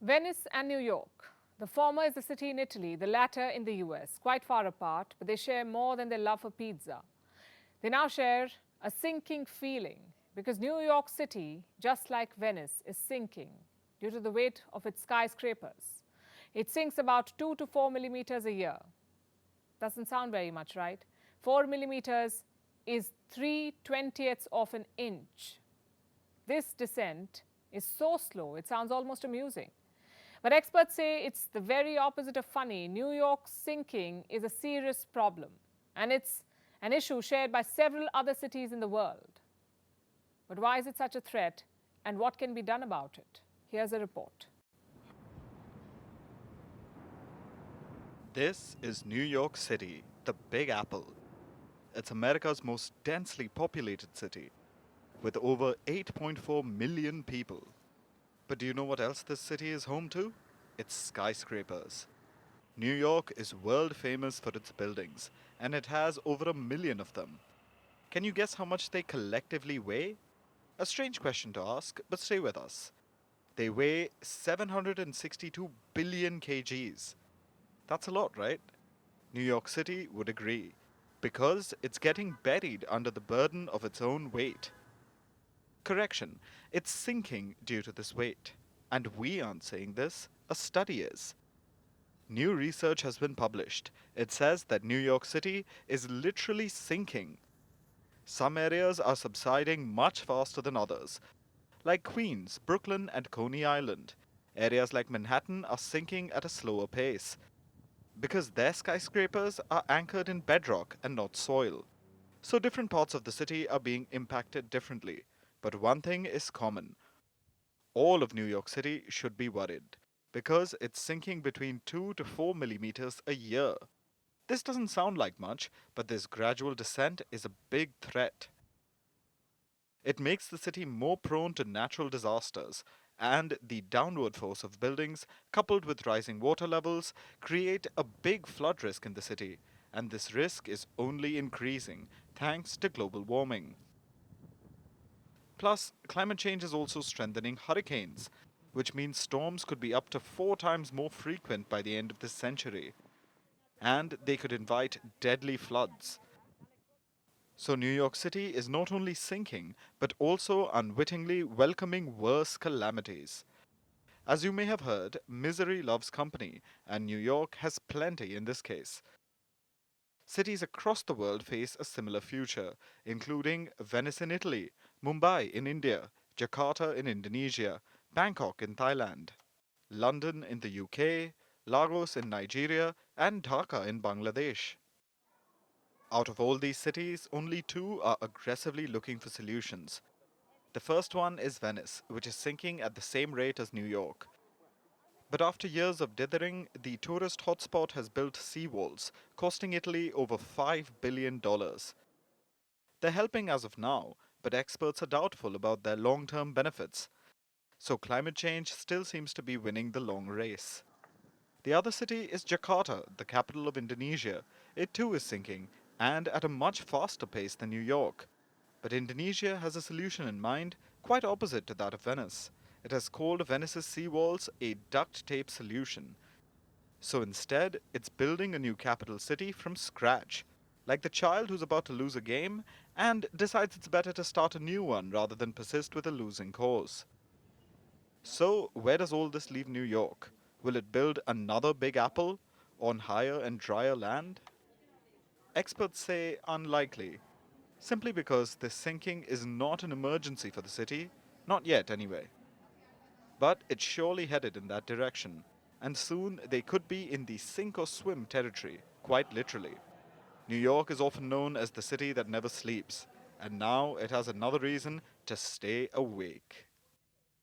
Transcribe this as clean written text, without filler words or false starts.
Venice and New York. The former is a city in Italy, the latter in the US, quite far apart, but they share more than their love for pizza. They now share a sinking feeling because New York City, just like Venice, is sinking due to the weight of its skyscrapers. It sinks about 2 to 4 millimeters a year. Doesn't sound very much, right? 4 millimeters is 3/20ths of an inch. This descent is so slow, it sounds almost amusing. But experts say it's the very opposite of funny. New York's sinking is a serious problem, and it's an issue shared by several other cities in the world. But why is it such a threat, and what can be done about it? Here's a report. This is New York City, the Big Apple. It's America's most densely populated city, with over 8.4 million people. But do you know what else this city is home to? It's skyscrapers. New York is world famous for its buildings, and it has over 1 million of them. Can you guess how much they collectively weigh? A strange question to ask, but stay with us. They weigh 762 billion kgs. That's a lot, right? New York City would agree, because it's getting buried under the burden of its own weight. Correction, it's sinking due to this weight. And we aren't saying this, a study is. New research has been published. It says that New York City is literally sinking. Some areas are subsiding much faster than others, like Queens, Brooklyn, and Coney Island. Areas like Manhattan are sinking at a slower pace, because their skyscrapers are anchored in bedrock and not soil. So different parts of the city are being impacted differently. But one thing is common. All of New York City should be worried, because it's sinking between 2 to 4 millimeters a year. This doesn't sound like much, but this gradual descent is a big threat. It makes the city more prone to natural disasters, and the downward force of buildings, coupled with rising water levels, create a big flood risk in the city, and this risk is only increasing thanks to global warming. Plus, climate change is also strengthening hurricanes, which means storms could be up to 4 times more frequent by the end of this century, and they could invite deadly floods. So New York City is not only sinking, but also unwittingly welcoming worse calamities. As you may have heard, misery loves company, and New York has plenty in this case. Cities across the world face a similar future, including Venice in Italy, Mumbai in India, Jakarta in Indonesia, Bangkok in Thailand, London in the UK, Lagos in Nigeria, and Dhaka in Bangladesh. Out of all these cities, only 2 are aggressively looking for solutions. The first one is Venice, which is sinking at the same rate as New York. But after years of dithering, the tourist hotspot has built seawalls, costing Italy over $5 billion. They're helping as of now, but experts are doubtful about their long-term benefits. So climate change still seems to be winning the long race. The other city is Jakarta, the capital of Indonesia. It too is sinking, and at a much faster pace than New York. But Indonesia has a solution in mind, quite opposite to that of Venice. It has called Venice's seawalls a duct tape solution. So instead, it's building a new capital city from scratch, like the child who's about to lose a game and decides it's better to start a new one rather than persist with a losing cause. So, where does all this leave New York? Will it build another Big Apple on higher and drier land? Experts say unlikely, simply because this sinking is not an emergency for the city, not yet anyway. But it's surely headed in that direction, and soon they could be in the sink or swim territory, quite literally. New York is often known as the city that never sleeps, and now it has another reason to stay awake.